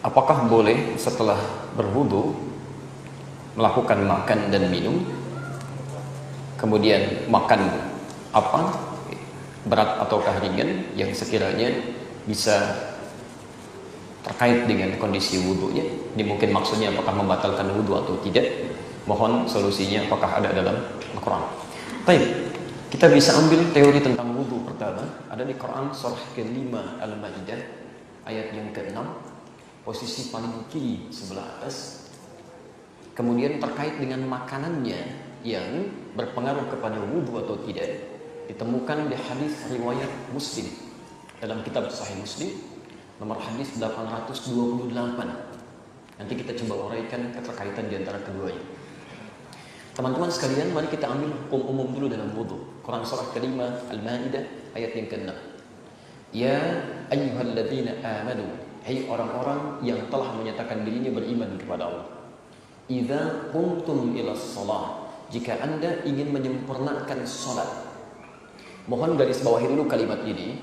Apakah boleh setelah berwudu melakukan makan dan minum, kemudian makan apa, berat ataukah ringan, yang sekiranya bisa terkait dengan kondisi wudunya? Ini mungkin maksudnya apakah membatalkan wudu atau tidak. Mohon solusinya apakah ada dalam Al-Quran. Baik, kita bisa ambil teori tentang wudu pertama. Ada di Quran surah ke-5 Al-Maidah ayat yang ke-6, posisi paling kiri sebelah atas. Kemudian terkait dengan makanannya yang berpengaruh kepada wudu atau tidak, ditemukan di hadis riwayat Muslim dalam kitab Sahih Muslim nomor hadis 828. Nanti kita coba uraikan keterkaitan di antara keduanya. Teman-teman sekalian, mari kita ambil hukum umum dulu dalam wudu. Quran surah ke-5 Al-Maidah ayat yang ke-6. Ya ayyuhalladzina amanu, hai orang-orang yang telah menyatakan dirinya beriman kepada Allah. Idza qumtum ila shalah, jika Anda ingin menyempurnakan salat. Mohon garis bawahi dulu kalimat ini.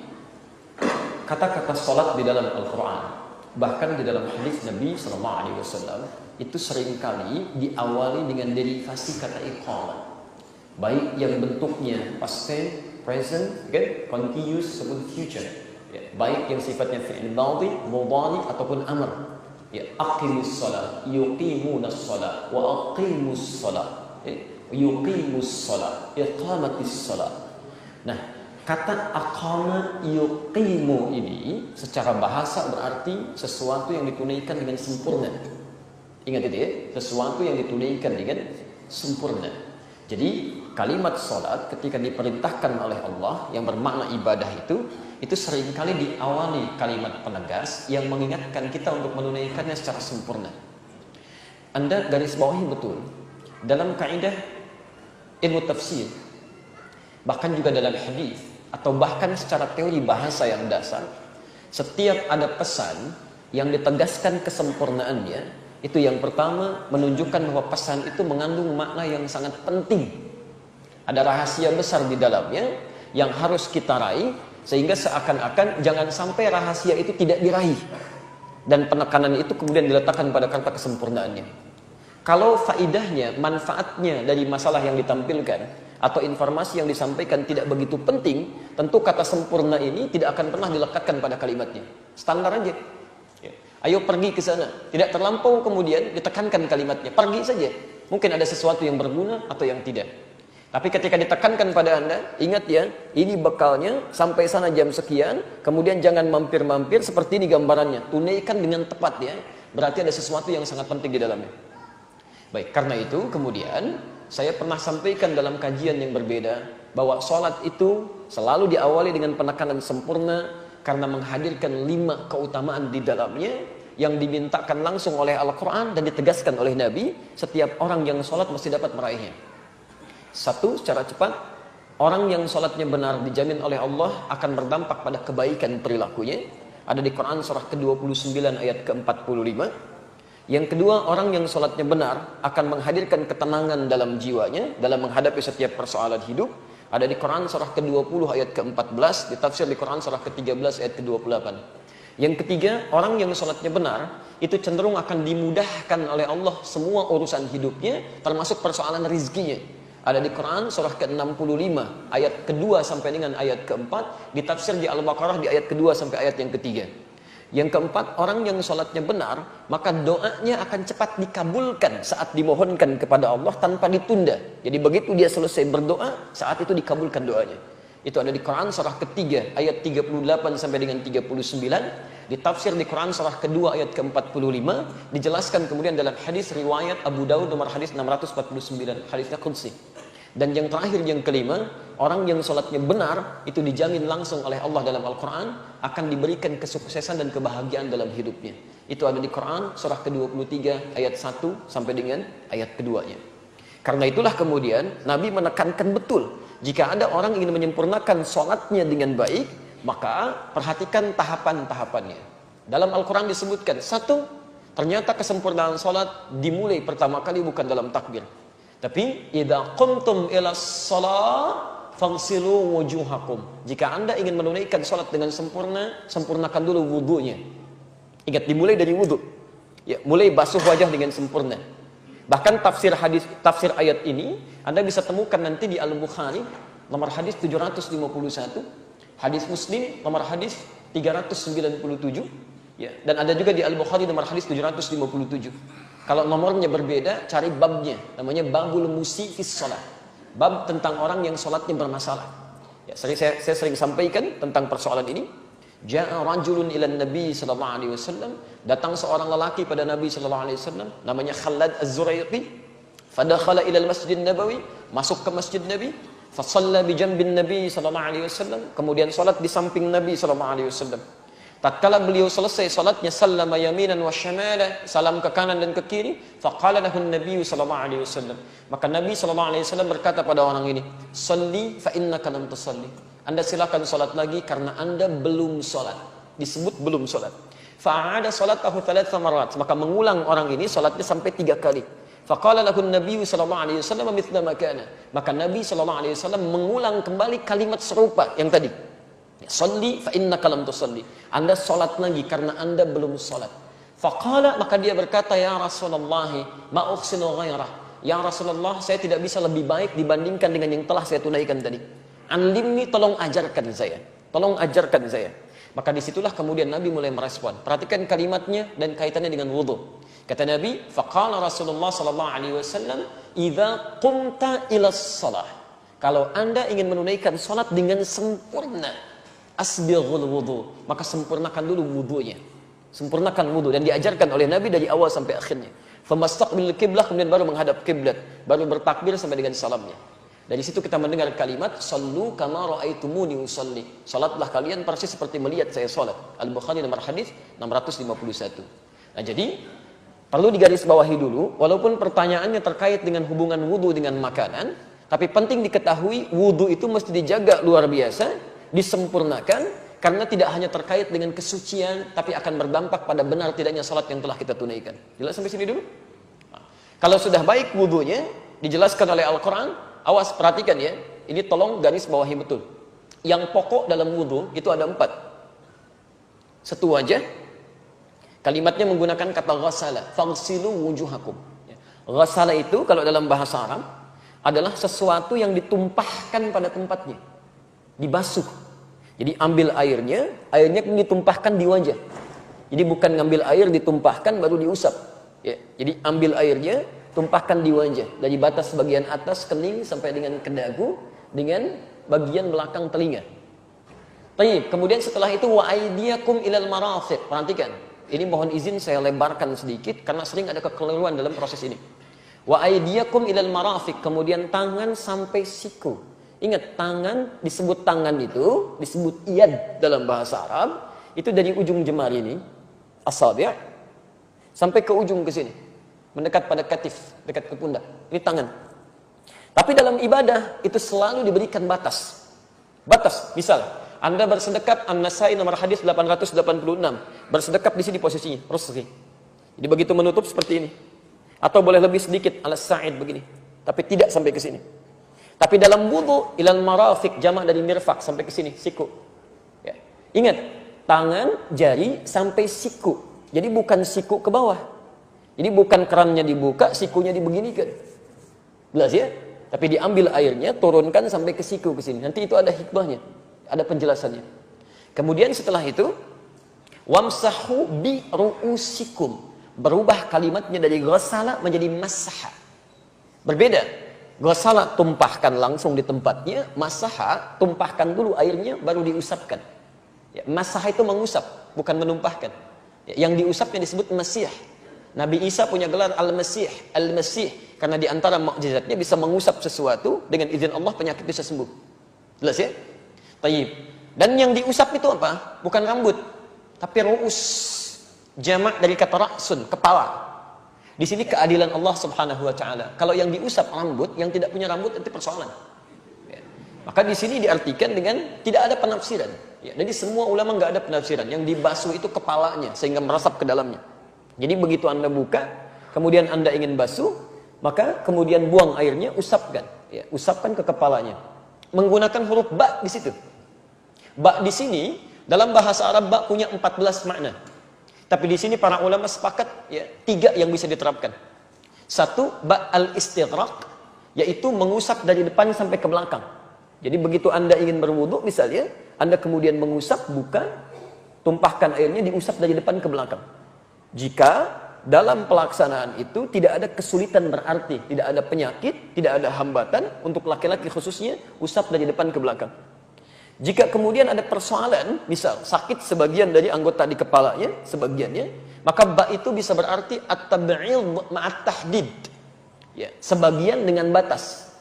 Kata-kata salat di dalam Al-Qur'an, bahkan di dalam hadis Nabi SAW, itu seringkali diawali dengan derivasi kata iqamah. Baik yang bentuknya past tense, present, continuous ataupun future. Ya, baik yang sifatnya fi'il madhi, mudhari ataupun amr. Ya, aqimus shalah, yuqimunas shalah, wa aqimus shalah. Yuqimus shalah, iqamatis shalah. Nah, kata aqama yuqimu ini secara bahasa berarti sesuatu yang ditunaikan dengan sempurna. Ingat itu ya, sesuatu yang ditunaikan dengan sempurna. Jadi kalimat salat ketika diperintahkan oleh Allah yang bermakna ibadah itu seringkali diawali kalimat penegas yang mengingatkan kita untuk menunaikannya secara sempurna. Anda garis bawahi betul dalam kaidah ilmu tafsir, bahkan juga dalam hadis, atau bahkan secara teori bahasa yang dasar, setiap ada pesan yang ditegaskan kesempurnaannya, itu yang pertama menunjukkan bahwa pesan itu mengandung makna yang sangat penting. Ada rahasia besar di dalamnya yang harus kita raih, sehingga seakan-akan jangan sampai rahasia itu tidak diraih dan penekanan itu kemudian diletakkan pada kata kesempurnaannya. Kalau faidahnya, manfaatnya dari masalah yang ditampilkan atau informasi yang disampaikan tidak begitu penting, tentu kata sempurna ini tidak akan pernah dilekatkan pada kalimatnya. Standar aja. Ayo pergi ke sana. Tidak terlampau kemudian ditekankan kalimatnya. Pergi saja. Mungkin ada sesuatu yang berguna atau yang tidak. Tapi ketika ditekankan pada Anda, ingat ya, ini bekalnya sampai sana jam sekian, kemudian jangan mampir-mampir seperti ini gambarannya. Tunaikan dengan tepat ya. Berarti ada sesuatu yang sangat penting di dalamnya. Baik, karena itu kemudian saya pernah sampaikan dalam kajian yang berbeda bahwa sholat itu selalu diawali dengan penekanan sempurna karena menghadirkan 5 keutamaan di dalamnya yang dimintakan langsung oleh Al-Quran dan ditegaskan oleh Nabi. Setiap orang yang sholat mesti dapat meraihnya. Satu, secara cepat, orang yang sholatnya benar dijamin oleh Allah akan berdampak pada kebaikan perilakunya. Ada di Quran surah ke-29 ayat ke-45. Yang kedua, orang yang sholatnya benar akan menghadirkan ketenangan dalam jiwanya dalam menghadapi setiap persoalan hidup. Ada di Quran surah ke-20 ayat ke-14, ditafsir di Quran surah ke-13 ayat ke-28. Yang ketiga, orang yang sholatnya benar itu cenderung akan dimudahkan oleh Allah semua urusan hidupnya, termasuk persoalan rizkinya. Ada di Quran surah ke-65 ayat kedua sampai dengan ayat ke-4, ditafsir di Al-Baqarah di ayat kedua sampai ayat yang ketiga. Yang keempat, orang yang sholatnya benar, maka doanya akan cepat dikabulkan saat dimohonkan kepada Allah tanpa ditunda. Jadi begitu dia selesai berdoa, saat itu dikabulkan doanya. Itu ada di Quran surah ketiga ayat 38 sampai dengan 39. Ditafsir di Quran surah kedua ayat ke-45. Dijelaskan kemudian dalam hadis riwayat Abu Daud nomor hadis 649. Hadisnya qudsi. Dan yang terakhir, yang kelima, orang yang sholatnya benar itu dijamin langsung oleh Allah dalam Al-Quran akan diberikan kesuksesan dan kebahagiaan dalam hidupnya. Itu ada di Quran surah ke-23 ayat 1 sampai dengan ayat keduanya. Karena itulah kemudian Nabi menekankan betul, jika ada orang ingin menyempurnakan sholatnya dengan baik, maka perhatikan tahapan-tahapannya. Dalam Al-Quran disebutkan, satu, ternyata kesempurnaan sholat dimulai pertama kali bukan dalam takbir, tapi idza qumtum ila shalah faghsilu wujuhakum. Jika Anda ingin menunaikan salat dengan sempurna, sempurnakan dulu wudunya. Ingat, dimulai dari wudu. Ya, mulai basuh wajah dengan sempurna. Bahkan tafsir ayat ini Anda bisa temukan nanti di Al-Bukhari nomor hadis 751, hadis Muslim nomor hadis 397, ya, dan ada juga di Al-Bukhari nomor hadis 757. Kalau nomornya berbeda, cari babnya, namanya babul musi fis shalah. Bab tentang orang yang salatnya bermasalah. Ya, saya sering sampaikan tentang persoalan ini. Ja'a rajulun ila Nabi sallallahu alaihi wasallam, datang seorang lelaki pada Nabi sallallahu alaihi wasallam, namanya Khalad Az-Zuraiqi. Fadakhala ila al-Masjid Nabawi, masuk ke Masjid Nabi, fa shalla bi janbin Nabi sallallahu alaihi wasallam, kemudian salat di samping Nabi sallallahu alaihi wasallam. Tatkala beliau selesai salatnya, sallama yaminan wa syamala, salam ke kanan dan ke kiri, faqala lahu an-nabiy sallallahu alaihi wasallam. Maka Nabi sallallahu alaihi wasallam berkata pada orang ini, "Shalli fa innaka lam tusalli." Anda silakan salat lagi karena Anda belum salat. Disebut belum salat. Fa'ada salatahu 3 marat, maka mengulang orang ini salatnya sampai 3 kali. Faqala lahu an-nabiy sallallahu alaihi wasallam mithla ma kana. Maka Nabi sallallahu alaihi wasallam mengulang kembali kalimat serupa yang tadi. Shalli fa innaka lam tusalli. Anda salat lagi karena Anda belum salat. Faqala, maka dia berkata, ya Rasulullah, ma uhsinu ghairah. Ya Rasulullah, saya tidak bisa lebih baik dibandingkan dengan yang telah saya tunaikan tadi. Anlimni, tolong ajarkan saya. Tolong ajarkan saya. Maka disitulah kemudian Nabi mulai merespon. Perhatikan kalimatnya dan kaitannya dengan wudu. Kata Nabi, faqala Rasulullah sallallahu alaihi wasallam, idza qumta ila shalah. Kalau Anda ingin menunaikan salat dengan sempurna, asbighul wudu, maka sempurnakan dulu wudunya. Sempurnakan wudu, dan diajarkan oleh Nabi dari awal sampai akhirnya. Famastaqbil qiblah, kemudian baru menghadap kiblat, baru bertakbir sampai dengan salamnya. Dari situ kita mendengar kalimat sallu kama raaitumuni usalli. Salatlah kalian persis seperti melihat saya salat. Al-Bukhari nomor hadis 651. Nah, jadi perlu digarisbawahi dulu, walaupun pertanyaannya terkait dengan hubungan wudu dengan makanan, tapi penting diketahui wudu itu mesti dijaga luar biasa, disempurnakan, karena tidak hanya terkait dengan kesucian, tapi akan berdampak pada benar tidaknya salat yang telah kita tunaikan. Jelas sampai sini dulu? Nah, kalau sudah baik wudunya, dijelaskan oleh Al-Quran. Awas, perhatikan ya, ini tolong garis bawahi betul. Yang pokok dalam wudu itu ada 4. Satu wajah, kalimatnya menggunakan kata ghasala, faghsilu wujuhakum. Ghasala itu kalau dalam bahasa Arab adalah sesuatu yang ditumpahkan pada tempatnya, dibasuh. Jadi ambil airnya ditumpahkan di wajah. Jadi bukan ngambil air ditumpahkan baru diusap. Ya, jadi ambil airnya, tumpahkan di wajah, dari batas bagian atas kening sampai dengan ke dagu, dengan bagian belakang telinga. Baik, kemudian setelah itu wa aydiyakum ilal marafiq. Perhatikan, ini mohon izin saya lebarkan sedikit karena sering ada kekeliruan dalam proses ini. Wa aydiyakum ilal marafiq, kemudian tangan sampai siku. Ingat, tangan disebut tangan itu disebut yad dalam bahasa Arab, itu dari ujung jemari ini, asabi', sampai ke ujung ke sini. Mendekat pada katif, dekat ke pundak. Ini tangan. Tapi dalam ibadah itu selalu diberikan batas. Batas, misal Anda bersedekap, An-Nasai nomor hadis 886. Bersedekap di sini posisinya, rusghi. Jadi begitu menutup seperti ini. Atau boleh lebih sedikit, Al-Sa'id begini. Tapi tidak sampai ke sini. Tapi dalam wudu, ilal marafiq, jamak dari mirfaq, sampai ke sini, siku. Ya. Ingat, tangan, jari, sampai siku. Jadi bukan siku ke bawah. Jadi bukan kerannya dibuka, sikunya dibeginikan. Jelas ya? Tapi diambil airnya, turunkan sampai ke siku ke sini. Nanti itu ada hikmahnya, ada penjelasannya. Kemudian setelah itu, wamsahu bi ru'usikum. Berubah kalimatnya dari ghasala menjadi masaha. Berbeda. Ghasala tumpahkan langsung di tempatnya, masaha tumpahkan dulu airnya baru diusapkan. Ya, masaha itu mengusap, bukan menumpahkan. Ya, yang diusapnya disebut masih. Nabi Isa punya gelar Al-Masih, Al-Masih, karena di antara mukjizatnya bisa mengusap sesuatu dengan izin Allah penyakit bisa sembuh. Jelas ya? Tayyib. Dan yang diusap itu apa? Bukan rambut, tapi ru'us. Jamak dari kata ra'sun, kepala. Di sini keadilan Allah Subhanahu wa taala. Kalau yang diusap rambut, yang tidak punya rambut itu persoalan. Ya. Maka di sini diartikan dengan tidak ada penafsiran. Ya. Jadi semua ulama nggak ada penafsiran. Yang dibasuh itu kepalanya sehingga meresap ke dalamnya. Jadi begitu Anda buka, kemudian Anda ingin basuh, maka kemudian buang airnya, usapkan. Ya, usapkan ke kepalanya. Menggunakan huruf ba di situ. Ba di sini, dalam bahasa Arab ba punya 14 makna. Tapi di sini para ulama sepakat ya, 3 yang bisa diterapkan. 1, ba'al istighraq, yaitu mengusap dari depan sampai ke belakang. Jadi begitu Anda ingin berwudu misalnya, Anda kemudian mengusap, buka, tumpahkan airnya, diusap dari depan ke belakang. Jika dalam pelaksanaan itu tidak ada kesulitan berarti, tidak ada penyakit, tidak ada hambatan, untuk laki-laki khususnya, usap dari depan ke belakang. Jika kemudian ada persoalan, misal sakit sebagian dari anggota di kepalanya, sebagiannya, maka ba itu bisa berarti at-tab'id ma'at tahdid. Ya, sebagian dengan batas.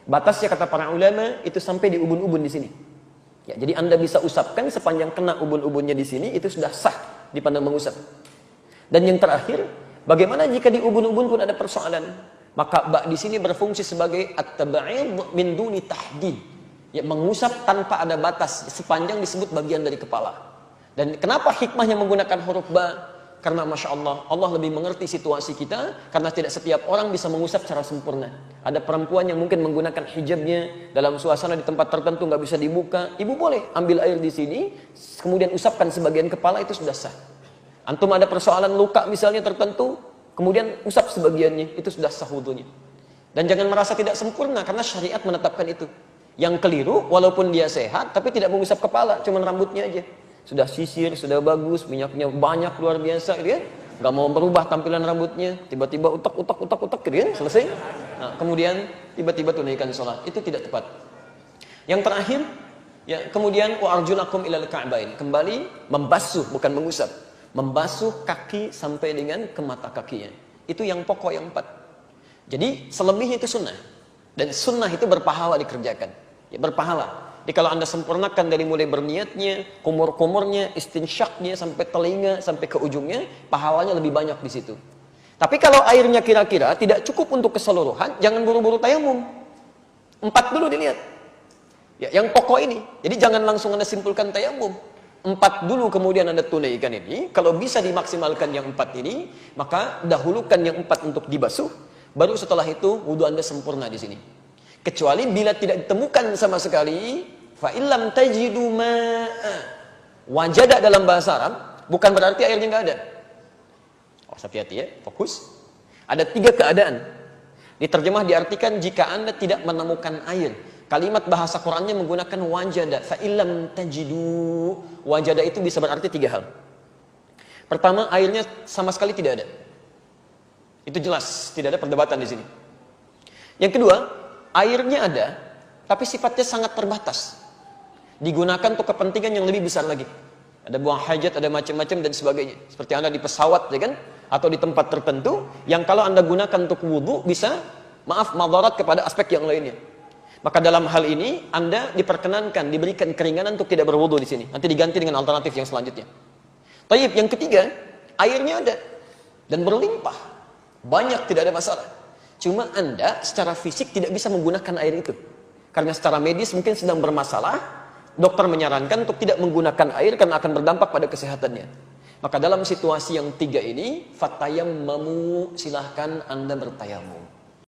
Batasnya kata para ulama itu sampai di ubun-ubun di sini. Ya, jadi Anda bisa usapkan sepanjang kena ubun-ubunnya di sini, itu sudah sah dipandang mengusap. Dan yang terakhir, bagaimana jika di ubun-ubun pun ada persoalan? Maka ba di sini berfungsi sebagai at-tab'id min duni tahdid. Ya, mengusap tanpa ada batas sepanjang disebut bagian dari kepala. Dan kenapa hikmahnya menggunakan huruf ba? Karena Masya Allah, Allah lebih mengerti situasi kita, karena tidak setiap orang bisa mengusap secara sempurna. Ada perempuan yang mungkin menggunakan hijabnya dalam suasana di tempat tertentu nggak bisa dibuka. Ibu boleh ambil air di sini, kemudian usapkan sebagian kepala, itu sudah sah. Antum ada persoalan luka misalnya tertentu, kemudian usap sebagiannya, itu sudah sah wudunya. Dan jangan merasa tidak sempurna, karena syariat menetapkan itu. Yang keliru, walaupun dia sehat, tapi tidak mengusap kepala, cuma rambutnya aja. Sudah sisir, sudah bagus, minyaknya banyak luar biasa, gitu kan? Gak mau berubah tampilan rambutnya, tiba-tiba utak, gitu kan? Selesai. Nah, kemudian tiba-tiba tunaikan sholat, itu tidak tepat. Yang terakhir, ya, kemudian wa arjulakum ilal ka'bain, kembali membasuh, bukan mengusap, membasuh kaki sampai dengan ke mata kakinya. Itu yang pokok yang 4. Jadi selebihnya itu sunnah, dan sunnah itu berpahala dikerjakan, ya, berpahala. Jadi kalau Anda sempurnakan dari mulai berniatnya, kumur-kumurnya, istinsyaknya, sampai telinga, sampai ke ujungnya, pahalanya lebih banyak di situ. Tapi kalau airnya kira-kira tidak cukup untuk keseluruhan, jangan buru-buru tayamum. 4 dulu dilihat. Ya, yang pokok ini. Jadi jangan langsung Anda simpulkan tayamum. 4 dulu kemudian Anda tunaikan ini. Kalau bisa dimaksimalkan yang 4 ini, maka dahulukan yang 4 untuk dibasuh. Baru setelah itu wudu Anda sempurna di sini. Kecuali bila tidak ditemukan sama sekali, fa illam tajidu ma'a. Wajada dalam bahasa Arab bukan berarti airnya enggak ada. Oh, hati-hati ya, fokus. Ada 3 keadaan. Diterjemah diartikan jika Anda tidak menemukan air. Kalimat bahasa Qur'annya menggunakan wajada, fa illam tajidu. Wajada itu bisa berarti 3 hal. Pertama, airnya sama sekali tidak ada. Itu jelas, tidak ada perdebatan di sini. Yang kedua, airnya ada, tapi sifatnya sangat terbatas. Digunakan untuk kepentingan yang lebih besar lagi. Ada buang hajat, ada macam-macam dan sebagainya. Seperti Anda di pesawat, ya kan? Atau di tempat tertentu, yang kalau Anda gunakan untuk wudu, bisa, madarat kepada aspek yang lainnya. Maka dalam hal ini, Anda diperkenankan, diberikan keringanan untuk tidak berwudu di sini. Nanti diganti dengan alternatif yang selanjutnya. Tayyib, yang ketiga, airnya ada. Dan berlimpah. Banyak, tidak ada masalah. Cuma Anda secara fisik tidak bisa menggunakan air itu. Karena secara medis mungkin sedang bermasalah, dokter menyarankan untuk tidak menggunakan air karena akan berdampak pada kesehatannya. Maka dalam situasi yang 3 ini, fatayammamu, silahkan Anda bertayamum.